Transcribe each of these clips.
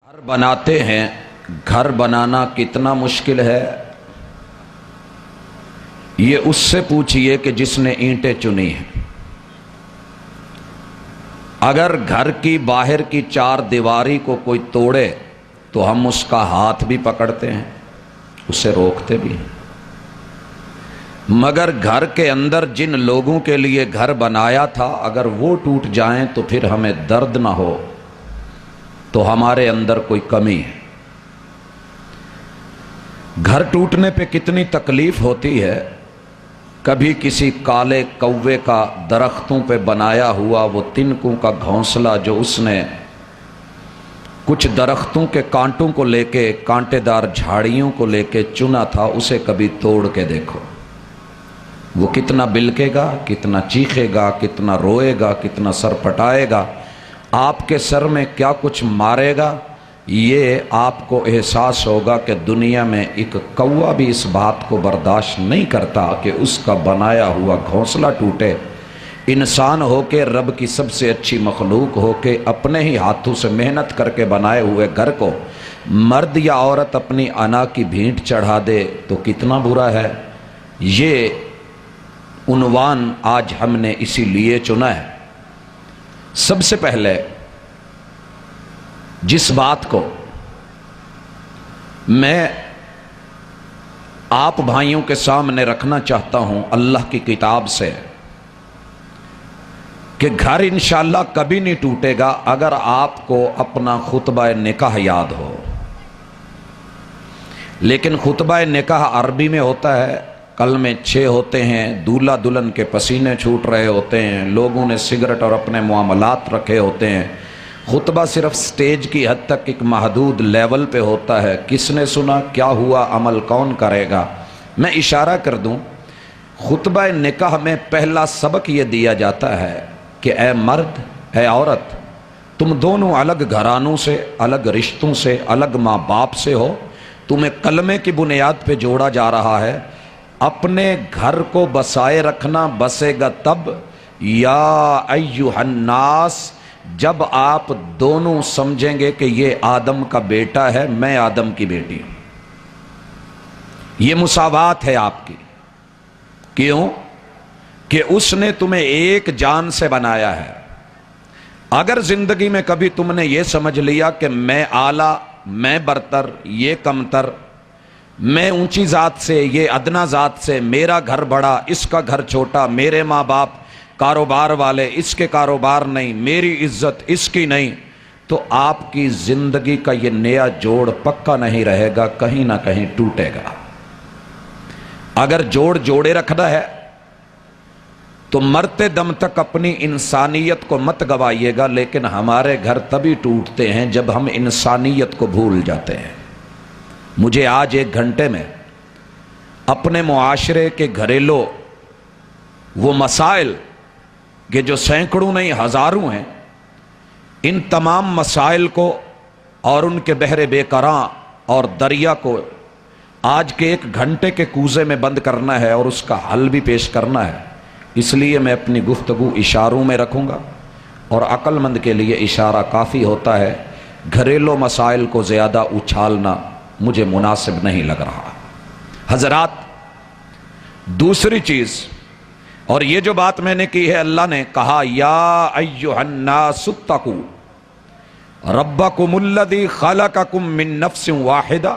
घर बनाते हैं, घर बनाना कितना मुश्किल है ये उससे पूछिए कि जिसने ईंटें चुनी हैं। अगर घर की बाहर की चार दीवारी को कोई तोड़े तो हम उसका हाथ भी पकड़ते हैं, उसे रोकते भी हैं, मगर घर के अंदर जिन लोगों के लिए घर बनाया था अगर वो टूट जाएं तो फिर हमें दर्द ना हो तो हमारे अंदर कोई कमी है। घर टूटने पे कितनी तकलीफ होती है। कभी किसी काले कौवे का दरख्तों पे बनाया हुआ वो तिनकों का घोंसला जो उसने कुछ दरख्तों के कांटों को लेके, कांटेदार झाड़ियों को लेके चुना था, उसे कभी तोड़ के देखो, वो कितना बिलकेगा, कितना चीखेगा, कितना रोएगा, कितना सर फटाएगा, आपके सर में क्या कुछ मारेगा। ये आपको एहसास होगा कि दुनिया में एक कौवा भी इस बात को बर्दाश्त नहीं करता कि उसका बनाया हुआ घोंसला टूटे। इंसान होके, रब की सबसे अच्छी मखलूक होके, अपने ही हाथों से मेहनत करके बनाए हुए घर को मर्द या औरत अपनी अना की भेंट चढ़ा दे तो कितना बुरा है। ये उन्वान आज हमने इसीलिए चुना है। सबसे पहले जिस बात को मैं आप भाइयों के सामने रखना चाहता हूं अल्लाह की किताब से, कि घर इंशाअल्लाह कभी नहीं टूटेगा अगर आपको अपना खुतबा निकाह याद हो। लेकिन खुतबा निकाह अरबी में होता है, कलमे 6 होते हैं, दूल्हा दुल्हन के पसीने छूट रहे होते हैं, लोगों ने सिगरेट और अपने मामलात रखे होते हैं। खुतबा सिर्फ स्टेज की हद तक एक महदूद लेवल पे होता है। किसने सुना, क्या हुआ, अमल कौन करेगा। मैं इशारा कर दूं, खुतबा निकाह में पहला सबक ये दिया जाता है कि ए मर्द, ए औरत, तुम दोनों अलग घरानों से, अलग रिश्तों से, अलग माँ बाप से हो, तुम्हें कलमे की बुनियाद पे जोड़ा जा रहा है। अपने घर को बसाए रखना, बसेगा तब या अय्युहन्नास जब आप दोनों समझेंगे कि ये आदम का बेटा है, मैं आदम की बेटी हूं। ये मुसावात है आपकी। क्यों? कि उसने तुम्हें एक जान से बनाया है। अगर जिंदगी में कभी तुमने ये समझ लिया कि मैं आला, मैं बरतर, ये कमतर, मैं ऊंची जात से, ये अदना जात से, मेरा घर बड़ा, इसका घर छोटा, मेरे माँ बाप कारोबार वाले, इसके कारोबार नहीं, मेरी इज्जत इसकी नहीं, तो आपकी जिंदगी का ये नया जोड़ पक्का नहीं रहेगा, कहीं ना कहीं टूटेगा। अगर जोड़ जोड़े रखना है तो मरते दम तक अपनी इंसानियत को मत गवाइएगा। लेकिन हमारे घर तभी टूटते हैं जब हम इंसानियत को भूल जाते हैं। मुझे आज 1 घंटे में अपने मुआशरे के घरेलू वो मसाइल कि जो सैकड़ों नहीं हजारों हैं, इन तमाम मसाइल को और उनके बहरे बेकरां और दरिया को आज के 1 घंटे के कूजे में बंद करना है और उसका हल भी पेश करना है। इसलिए मैं अपनी गुफ्तगू इशारों में रखूंगा और अक्लमंद के लिए इशारा काफ़ी होता है। घरेलू मसाइल को ज़्यादा उछालना मुझे मुनासिब नहीं लग रहा। हजरात, दूसरी चीज़, और ये जो बात मैंने की है, अल्लाह ने कहा या अय्युहन्नासुत्तकू रब्बकुमुल्लज़ी खलक़कुम मिन नफ्सिन वाहिदा।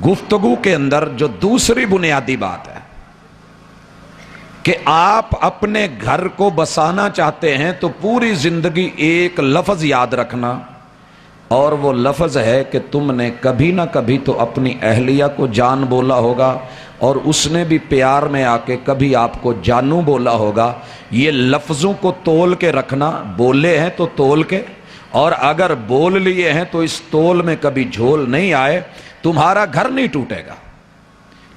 गुफ्तगू के अंदर जो दूसरी बुनियादी बात है कि आप अपने घर को बसाना चाहते हैं तो पूरी जिंदगी एक लफ्ज याद रखना, और वो लफ्ज है कि तुमने कभी ना कभी तो अपनी अहलिया को जान बोला होगा और उसने भी प्यार में आके कभी आपको जानू बोला होगा। ये लफ्जों को तोल के रखना, बोले हैं तो तोल के, और अगर बोल लिए हैं तो इस तोल में कभी झोल नहीं आए, तुम्हारा घर नहीं टूटेगा।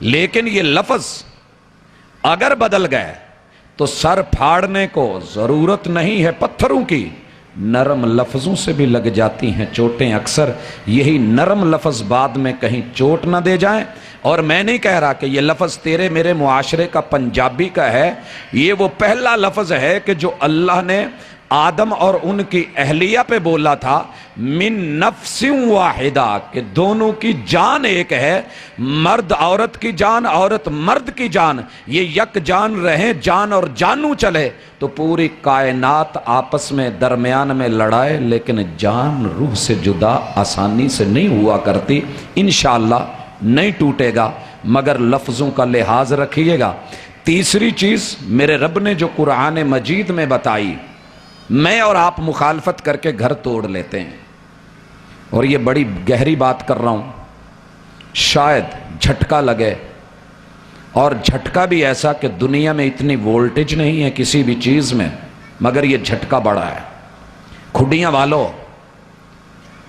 लेकिन ये लफ्ज अगर बदल गए तो सर फाड़ने को जरूरत नहीं है पत्थरों की, नरम लफ्जों से भी लग जाती हैं चोटें अक्सर। यही नरम लफ्ज बाद में कहीं चोट ना दे जाएं। और मैं नहीं कह रहा कि ये लफ्ज तेरे मेरे मुआशरे का पंजाबी का है, ये वो पहला लफ्ज है कि जो अल्लाह ने आदम और उनकी अहलिया पे बोला था मिन नफ्सिन वाहिदा, कि दोनों की जान एक है, मर्द औरत की जान, औरत मर्द की जान, ये यक जान रहे, जान और जानू चले तो पूरी कायनात आपस में दरमियान में लड़ाए, लेकिन जान रूह से जुदा आसानी से नहीं हुआ करती। इंशाअल्लाह नहीं टूटेगा, मगर लफ्जों का लिहाज रखिएगा। तीसरी चीज मेरे रब ने जो कुरान मजीद में बताई, मैं और आप मुखालफत करके घर तोड़ लेते हैं, और ये बड़ी गहरी बात कर रहा हूं, शायद झटका लगे, और झटका भी ऐसा कि दुनिया में इतनी वोल्टेज नहीं है किसी भी चीज में, मगर ये झटका बड़ा है। खुडियां वालों,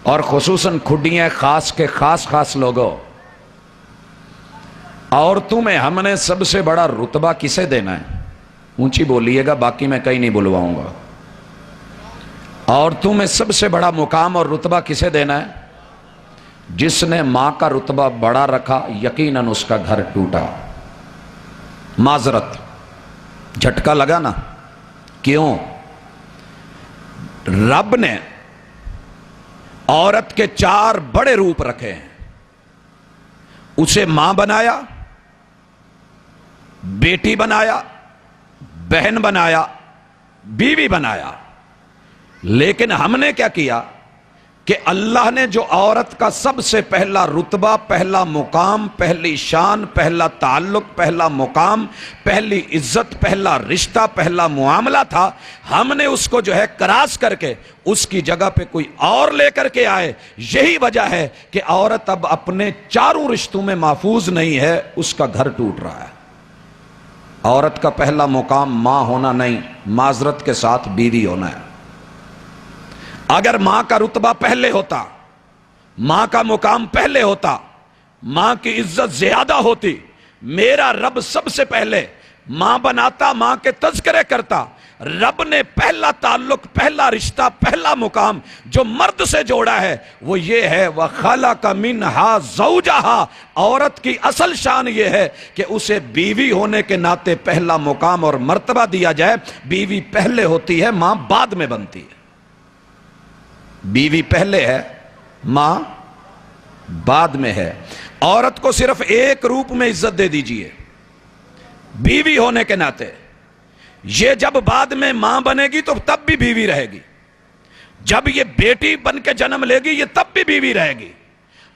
और खुसूसन खुडियां खास के खास लोगों, औरतों में हमने सबसे बड़ा रुतबा किसे देना है? ऊंची बोलिएगा, बाकी मैं कहीं नहीं बुलवाऊंगा। औरतों में सबसे बड़ा मुकाम और रुतबा किसे देना है? जिसने मां का रुतबा बड़ा रखा, यकीनन उसका घर टूटा। माजरत, झटका लगा ना? क्यों? रब ने औरत के 4 बड़े रूप रखे हैं। उसे मां बनाया, बेटी बनाया, बहन बनाया, बीवी बनाया। लेकिन हमने क्या किया कि अल्लाह ने जो औरत का सबसे पहला रुतबा, पहला मुकाम, पहली शान, पहला ताल्लुक, पहला मुकाम, पहली इज्जत, पहला रिश्ता, पहला मुआमला था, हमने उसको जो है क्रॉस करके उसकी जगह पे कोई और लेकर के आए। यही वजह है कि औरत अब अपने 4 रिश्तों में महफूज नहीं है, उसका घर टूट रहा है। औरत का पहला मुकाम मां होना नहीं, माजरत के साथ बीवी होना है। अगर मां का रुतबा पहले होता, मां का मुकाम पहले होता, मां की इज्जत ज्यादा होती, मेरा रब सबसे पहले मां बनाता, मां के तज़किरे करता। रब ने पहला ताल्लुक, पहला रिश्ता, पहला मुकाम जो मर्द से जोड़ा है वो ये है, व खलक़ मिनहा ज़ौजहा। औरत की असल शान ये है कि उसे बीवी होने के नाते पहला मुकाम और मर्तबा दिया जाए। बीवी पहले होती है, मां बाद में बनती है। बीवी पहले है, मां बाद में है। औरत को सिर्फ एक रूप में इज्जत दे दीजिए, बीवी होने के नाते। ये जब बाद में मां बनेगी तो तब भी बीवी रहेगी, जब ये बेटी बन के जन्म लेगी ये तब भी बीवी रहेगी,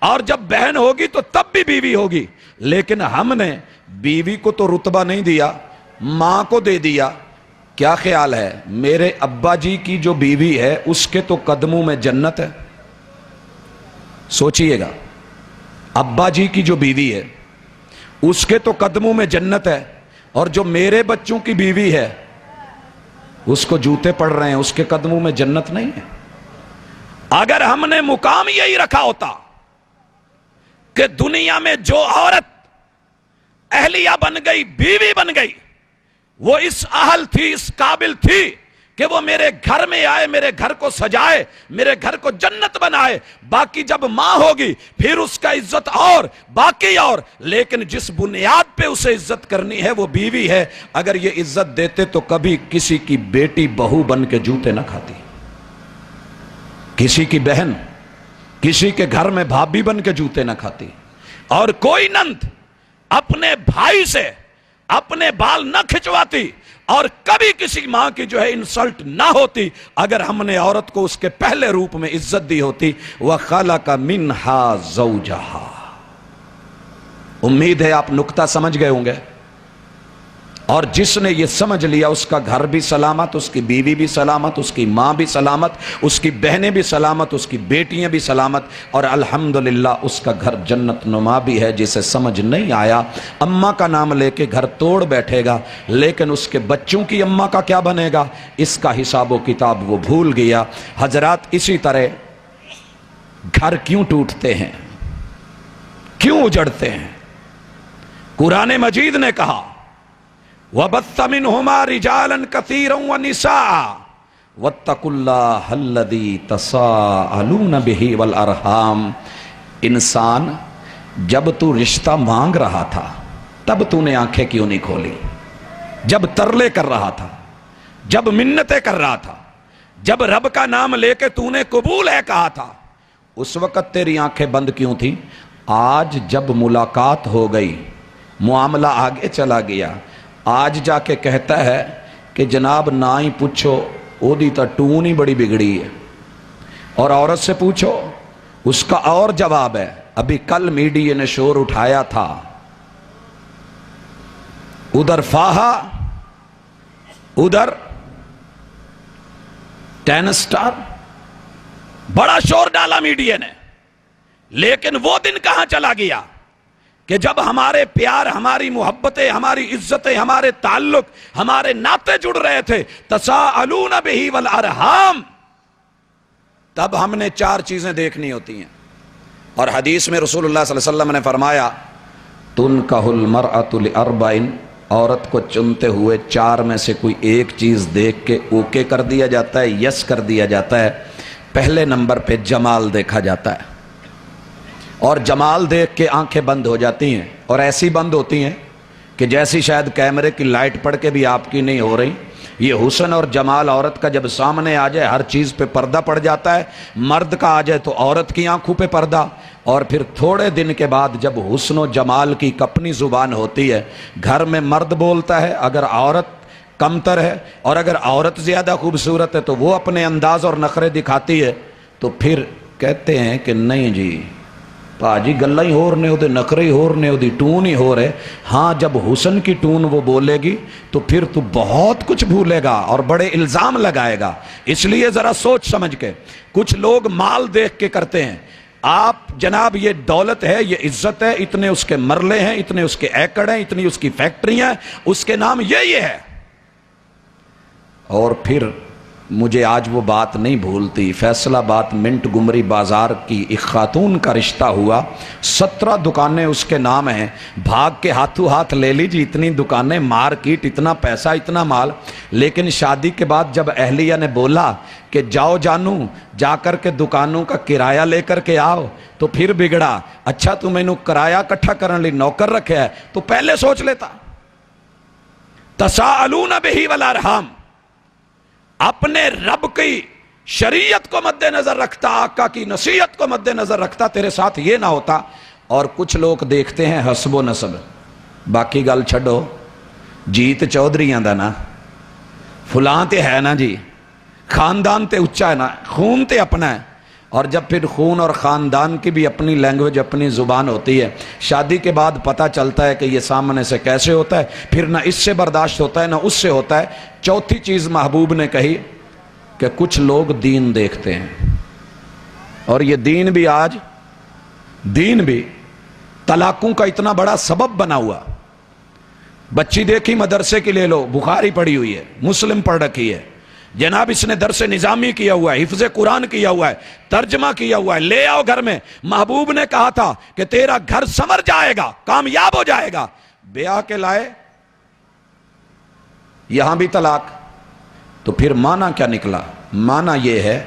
और जब बहन होगी तो तब भी बीवी होगी। लेकिन हमने बीवी को तो रुतबा नहीं दिया, मां को दे दिया। क्या ख्याल है, मेरे अब्बा जी की जो बीवी है उसके तो कदमों में जन्नत है। सोचिएगा, अब्बा जी की जो बीवी है उसके तो कदमों में जन्नत है, और जो मेरे बच्चों की बीवी है उसको जूते पड़ रहे हैं, उसके कदमों में जन्नत नहीं है। अगर हमने मुकाम यही रखा होता कि दुनिया में जो औरत अहलिया बन गई, बीवी बन गई, वो इस अहल थी, इस काबिल थी कि वो मेरे घर में आए, मेरे घर को सजाए, मेरे घर को जन्नत बनाए। बाकी जब मां होगी फिर उसका इज्जत और बाकी और, लेकिन जिस बुनियाद पे उसे इज्जत करनी है वो बीवी है। अगर ये इज्जत देते तो कभी किसी की बेटी बहू बन के जूते ना खाती, किसी की बहन किसी के घर में भाभी बन के जूते ना खाती, और कोई नंद अपने भाई से अपने बाल न खिंचवाती, और कभी किसी मां की जो है इंसल्ट ना होती, अगर हमने औरत को उसके पहले रूप में इज्जत दी होती। व खलक़ मिनहा ज़ौजहा। उम्मीद है आप नुक्ता समझ गए होंगे, और जिसने ये समझ लिया उसका घर भी सलामत, उसकी बीवी भी सलामत, उसकी मां भी सलामत, उसकी बहनें भी सलामत, उसकी बेटियां भी सलामत, और अल्हम्दुलिल्लाह उसका घर जन्नत नुमा भी है। जिसे समझ नहीं आया अम्मा का नाम लेके घर तोड़ बैठेगा, लेकिन उसके बच्चों की अम्मा का क्या बनेगा, इसका हिसाबो किताब वो भूल गया। हजरात, इसी तरह घर क्यों टूटते हैं, क्यों उजड़ते हैं? कुरान मजीद ने कहा, वबत्त मिनहुमा रिजालन कसीरन व निसाअ वत्तकुल्लाह अल्लज़ी तसाअलून बिही वल अरहाम। इंसान, जब तू रिश्ता मांग रहा था तब तूने आंखें क्यों नहीं खोली? जब तरले कर रहा था, जब मिन्नतें कर रहा था, جب رب کا نام لے کے تو نے قبول ہے کہا تھا اس وقت تیری آنکھیں بند کیوں تھی؟ آج جب ملاقات ہو گئی، معاملہ آگے چلا گیا، آج جا کے کہتا ہے کہ جناب نہ ہی پوچھو او دی تا ٹون ہی بڑی بگڑی ہے، اور عورت سے پوچھو اس کا اور جواب ہے۔ ابھی کل میڈیا نے شور اٹھایا تھا، ادھر فاہا ادھر 10 سٹار، بڑا شور ڈالا میڈیا نے، لیکن وہ دن کہاں چلا گیا کہ جب ہمارے پیار، ہماری محبتیں، ہماری عزتیں، ہمارے تعلق، ہمارے ناطے جڑ رہے تھے، تساءلون بہ والارحام، تب ہم نے 4 چیزیں دیکھنی ہوتی ہیں۔ اور حدیث میں رسول اللہ صلی اللہ علیہ وسلم نے فرمایا تنکح المرأة لأربع، عورت کو چنتے ہوئے 4 میں سے کوئی ایک چیز دیکھ کے اوکے کر دیا جاتا ہے، یس کر دیا جاتا ہے۔ پہلے نمبر پہ جمال دیکھا جاتا ہے، اور جمال دیکھ کے آنکھیں بند ہو جاتی ہیں، اور ایسی بند ہوتی ہیں کہ جیسی شاید کیمرے کی لائٹ پڑ کے بھی آپ کی نہیں ہو رہی۔ یہ حسن اور جمال عورت کا جب سامنے آ جائے ہر چیز پہ پردہ پڑ جاتا ہے، مرد کا آ جائے تو عورت کی آنکھوں پہ پردہ، اور پھر تھوڑے دن کے بعد جب حسن و جمال کی اپنی زبان ہوتی ہے، گھر میں مرد بولتا ہے اگر عورت کمتر ہے، اور اگر عورت زیادہ خوبصورت ہے تو وہ اپنے انداز اور نخرے دکھاتی ہے، تو پھر کہتے ہیں کہ نہیں جی پاجی گلہ ہی ہو رہے ہو دے، نخرے ہی ہو رہے ہو دی، ٹون ہی ہو رہے۔ ہاں جب حسن کی ٹون وہ بولے گی تو پھر تو بہت کچھ بھولے گا اور بڑے الزام لگائے گا۔ اس لیے ذرا سوچ سمجھ کے، کچھ لوگ مال دیکھ کے کرتے ہیں، آپ جناب یہ دولت ہے، یہ عزت ہے، اتنے اس کے مرلے ہیں، اتنے اس کے ایکڑ ہیں، اتنی اس کی فیکٹری ہیں، اس کے نام یہ ہے۔ اور پھر مجھے آج وہ بات نہیں بھولتی، فیصل آباد منٹ گمری بازار کی ایک خاتون کا رشتہ ہوا، 17 دکانیں اس کے نام ہیں، بھاگ کے ہاتھوں ہاتھ لے لیجیے، اتنی دکانیں، مارکیٹ، اتنا پیسہ، اتنا مال، لیکن شادی کے بعد جب اہلیہ نے بولا کہ جاؤ جانو جا کر کے دکانوں کا کرایہ لے کر کے آؤ، تو پھر بگڑا۔ اچھا تو میں نے کرایہ اکٹھا کرنے لی نوکر رکھا ہے تو پہلے سوچ لیتا۔ تساءلون بہ والارحام، اپنے رب کی شریعت کو مد نظر رکھتا، آقا کی نصیحت کو مد نظر رکھتا، تیرے ساتھ یہ نہ ہوتا۔ اور کچھ لوگ دیکھتے ہیں حسب و نسب، باقی گل چھڈو، جیت چودھریاں دا نا، فلاں تے ہے نا جی، خاندان تے اچا ہے نا، خون تے اپنا ہے۔ اور جب پھر خون اور خاندان کی بھی اپنی لینگویج، اپنی زبان ہوتی ہے، شادی کے بعد پتہ چلتا ہے کہ یہ سامنے سے کیسے ہوتا ہے، پھر نہ اس سے برداشت ہوتا ہے نہ اس سے ہوتا ہے۔ چوتھی چیز محبوب نے کہی کہ کچھ لوگ دین دیکھتے ہیں، اور یہ دین بھی آج طلاقوں کا اتنا بڑا سبب بنا ہوا۔ بچی دیکھی مدرسے کی لے لو، بخاری پڑھی ہوئی ہے، مسلم پڑھ رکھی ہے، جناب اس نے درس نظامی کیا ہوا ہے، حفظ قرآن کیا ہوا ہے، ترجمہ کیا ہوا ہے، لے آؤ گھر میں۔ محبوب نے کہا تھا کہ تیرا گھر سنور جائے گا، کامیاب ہو جائے گا۔ بیاہ کے لائے یہاں بھی طلاق۔ تو پھر معنی کیا نکلا؟ معنی یہ ہے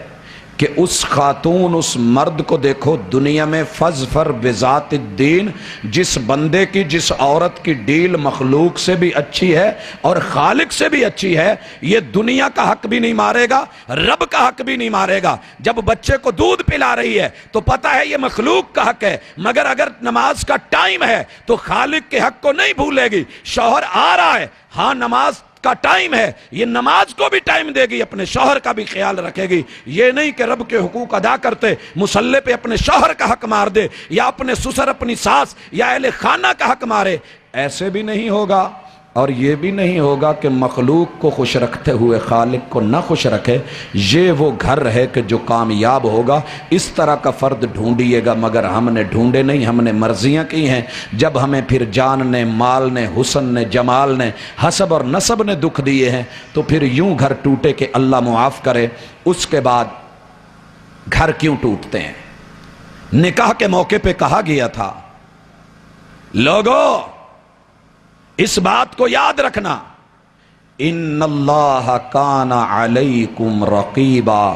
کہ اس خاتون، اس مرد کو دیکھو دنیا میں فظفر بذات الدین، جس بندے کی، جس عورت کی ڈیل مخلوق سے بھی اچھی ہے اور خالق سے بھی اچھی ہے، یہ دنیا کا حق بھی نہیں مارے گا، رب کا حق بھی نہیں مارے گا۔ جب بچے کو دودھ پلا رہی ہے تو پتہ ہے یہ مخلوق کا حق ہے، مگر اگر نماز کا ٹائم ہے تو خالق کے حق کو نہیں بھولے گی۔ شوہر آ رہا ہے، ہاں نماز کا ٹائم ہے، یہ نماز کو بھی ٹائم دے گی، اپنے شوہر کا بھی خیال رکھے گی۔ یہ نہیں کہ رب کے حقوق ادا کرتے مصلے پہ اپنے شوہر کا حق مار دے، یا اپنے سسر، اپنی ساس یا اہل خانہ کا حق مارے۔ ایسے بھی نہیں ہوگا، اور یہ بھی نہیں ہوگا کہ مخلوق کو خوش رکھتے ہوئے خالق کو نہ خوش رکھے۔ یہ وہ گھر ہے کہ جو کامیاب ہوگا۔ اس طرح کا فرد ڈھونڈیے گا، مگر ہم نے ڈھونڈے نہیں، ہم نے مرضیاں کی ہیں۔ جب ہمیں پھر جان نے، مال نے، حسن نے، جمال نے، حسب اور نسب نے دکھ دیے ہیں، تو پھر یوں گھر ٹوٹے کہ اللہ معاف کرے۔ اس کے بعد گھر کیوں ٹوٹتے ہیں؟ نکاح کے موقع پہ کہا گیا تھا، لوگو اس بات کو یاد رکھنا، ان اللہ کان علیکم رقیبا،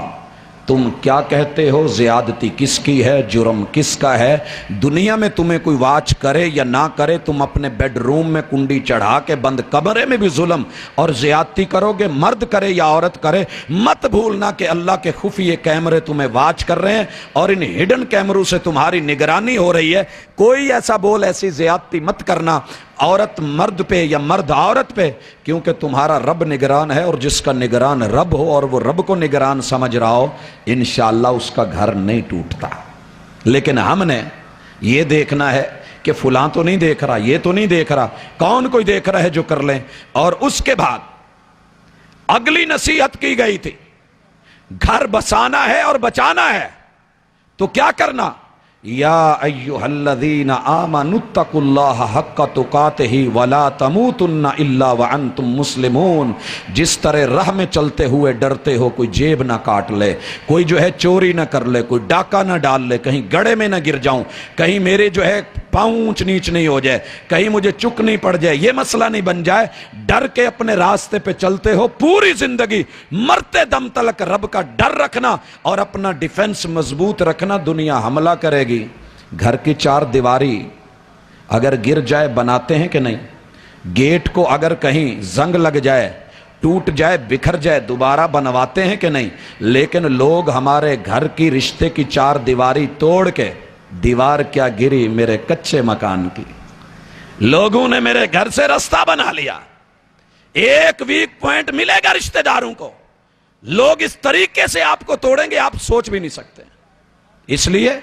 तुम क्या कहते हो, ज्यादती किसकी है, जुर्म किसका है। दुनिया में तुम्हें कोई वाच करे या ना करे, तुम अपने बेडरूम में कुंडी चढ़ा के बंद कमरे में भी जुल्म और ज्यादती करोगे, मर्द करे या औरत करे। मत भूलना कि अल्लाह के खुफिये कैमरे तुम्हें वाच कर रहे हैं और इन हिडन कैमरों से तुम्हारी निगरानी हो रही है। कोई ऐसा बोल, ऐसी ज्यादती मत करना औरत मर्द पे या मर्द औरत पे, क्योंकि तुम्हारा रब निगरान है, और जिसका निगरान रब हो और वो रब को निगरान समझ रहा हो, इंशाअल्लाह उसका घर नहीं टूटता। लेकिन हमने ये देखना है कि फुलां तो नहीं देख रहा, ये तो नहीं देख रहा, कौन कोई देख रहा है जो कर लें। और उसके बाद अगली नसीहत की गई थी, घर बसाना है और बचाना है तो क्या करना। या अय्युहल्लज़ीना आमनुत्तकुल्लाह हक्का तुकातिही वला तमूतुन्ना इल्ला व अंतुम मुस्लिमून। जिस तरह राह में चलते हुए डरते हो कोई जेब ना काट ले, कोई जो है चोरी ना कर ले, कोई डाका ना डाल ले, कहीं गड़े में ना गिर जाऊं, कहीं मेरे जो है पाँव ऊंच नीच नहीं हो जाए, कहीं मुझे चुक नहीं पड़ जाए, ये मसला नहीं बन जाए। डर के अपने रास्ते पे चलते हो पूरी जिंदगी, मरते दम तलक रब का डर रखना और अपना डिफेंस मजबूत रखना। दुनिया हमला करेगी, घर की चार दीवारी अगर गिर जाए बनाते हैं कि नहीं, गेट को अगर कहीं जंग लग जाए, टूट जाए, बिखर जाए, दोबारा बनवाते हैं कि नहीं। लेकिन लोग हमारे घर की रिश्ते की चार दीवारी तोड़ के, दीवार क्या गिरी मेरे कच्चे मकान की, लोगों ने मेरे घर से रास्ता बना लिया। एक वीक पॉइंट मिलेगा रिश्तेदारों को, लोग इस तरीके से आपको तोड़ेंगे आप सोच भी नहीं सकते। इसलिए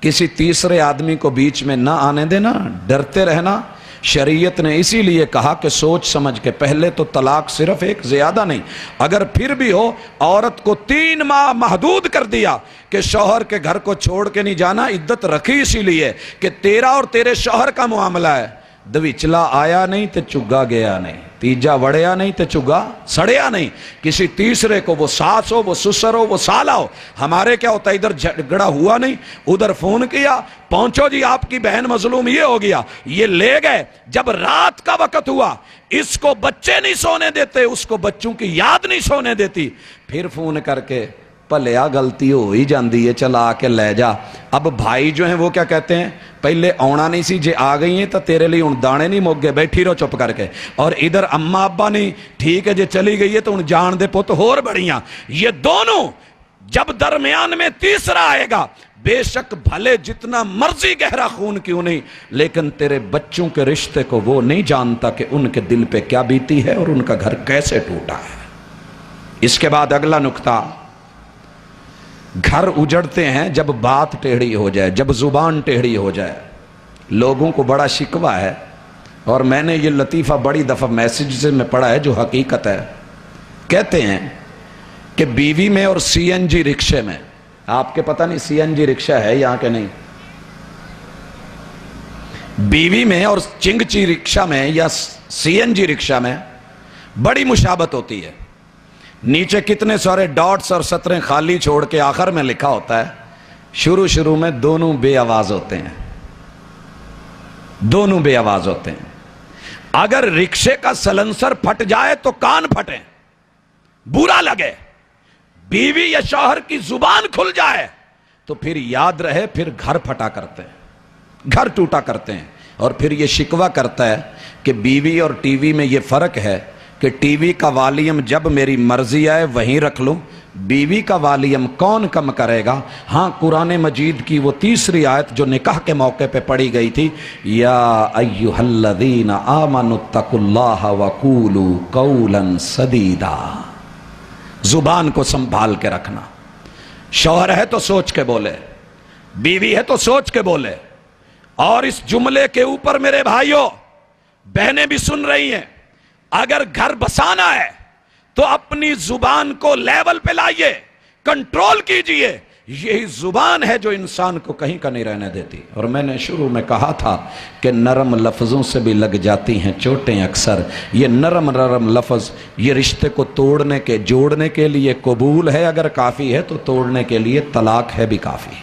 किसी तीसरे आदमी को बीच में ना आने देना, डरते रहना। शरीयत ने इसीलिए कहा कि सोच समझ के, पहले तो तलाक सिर्फ एक, ज्यादा नहीं, अगर फिर भी हो औरत को 3 माह महदूद कर दिया कि शौहर के घर को छोड़ के नहीं जाना। इद्दत रखी इसीलिए कि तेरा और तेरे शौहर का मामला है, दविचला आया नहीं तो चुग्गा गया नहीं, तीजा वड़या नहीं तो चुग्गा सड़या नहीं। किसी तीसरे को, वो सास हो, वो ससुर हो, वो साला हो, हमारे क्या होता, इधर झगड़ा हुआ नहीं, उधर फोन किया, पहुंचो जी आपकी बहन मजलूम, ये हो गया, ये ले गए। जब रात का वक्त हुआ, इसको बच्चे नहीं सोने देते, उसको बच्चों की याद नहीं सोने देती, फिर फोन करके भलिया गलती हो ही जाती है, चला आके ले जा। अब भाई जो हैं वो क्या कहते हैं, पहले आना नहीं सी, जे आ गई है तो तेरे लिए उन दाने नहीं मुक गए, बैठी रहो चुप करके। और इधर अम्मा अब्बा नहीं, ठीक है जे चली गई है तो उन जान दे पुत होर बढ़िया। ये दोनों जब दरमियान में तीसरा आएगा, बेशक भले जितना मर्जी गहरा खून क्यों नहीं, लेकिन तेरे बच्चों के रिश्ते को वो नहीं जानता कि उनके दिल पे क्या बीती है और उनका घर कैसे टूटा है। इसके बाद अगला नुक्ता, घर उजड़ते हैं जब बात टेढ़ी हो जाए, जब जुबान टेढ़ी हो जाए। लोगों को बड़ा शिकवा है, और मैंने ये लतीफ़ा बड़ी दफ़ा मैसेज में पढ़ा है जो हकीकत है। कहते हैं कि बीवी में और सीएनजी रिक्शे में, आपके पता नहीं सीएनजी रिक्शा है यहाँ के नहीं, बीवी में और चिंगची रिक्शा में या सीएनजी रिक्शा में बड़ी मुशाबत होती है। नीचे कितने सारे डॉट्स और सतरें खाली छोड़ के आखिर में लिखा होता है, शुरू शुरू में दोनों बेआवाज होते हैं, दोनों बेआवाज होते हैं। अगर रिक्शे का सलेंसर फट जाए तो कान फटे, बुरा लगे, बीवी या शौहर की जुबान खुल जाए तो फिर याद रहे, फिर घर फटा करते हैं, घर टूटा करते हैं। और फिर ये शिकवा करता है कि बीवी और टीवी में ये फर्क है कि टीवी का वॉल्यूम जब मेरी मर्जी आए वहीं रख लूं, बीवी का वॉल्यूम कौन कम करेगा। हाँ, कुरान मजीद की वो तीसरी आयत जो निकाह के मौके पे पढ़ी गई थी, या अय्युहल्लज़ीना आमनुत्तकुल्लाह वक़ूलू क़ौलन सदीदा, जुबान को संभाल के रखना। शौहर है तो सोच के बोले, बीवी है तो सोच के बोले। और इस जुमले के ऊपर मेरे भाइयों बहनें भी सुन रही हैं, अगर घर बसाना है तो अपनी जुबान को लेवल पे लाइए, कंट्रोल कीजिए। यही जुबान है जो इंसान को कहीं का नहीं रहने देती। और मैंने शुरू में कहा था कि नरम लफ्जों से भी लग जाती हैं चोटें अक्सर। ये नरम नरम लफ्ज ये रिश्ते को तोड़ने के, जोड़ने के लिए कबूल है अगर काफी है, तो तोड़ने के लिए तलाक है भी काफी।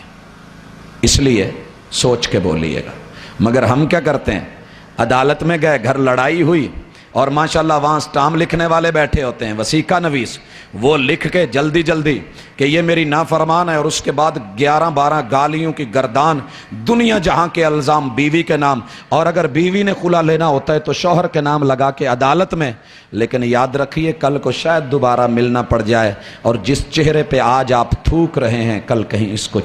इसलिए सोच के बोलिएगा। मगर हम क्या करते हैं, अदालत में गए, घर लड़ाई हुई اور ماشاءاللہ وہاں سٹام لکھنے والے بیٹھے ہوتے ہیں، وسیقہ نویس، وہ لکھ کے جلدی جلدی کہ یہ میری نافرمان ہے، اور اس کے بعد 11-12 گالیوں کی گردان، دنیا جہاں کے الزام بیوی کے نام، اور اگر بیوی نے خلا لینا ہوتا ہے تو شوہر کے نام لگا کے عدالت میں۔ لیکن یاد رکھیے کل کو شاید دوبارہ ملنا پڑ جائے، اور جس چہرے پہ آج آپ تھوک رہے ہیں کل کہیں اس کو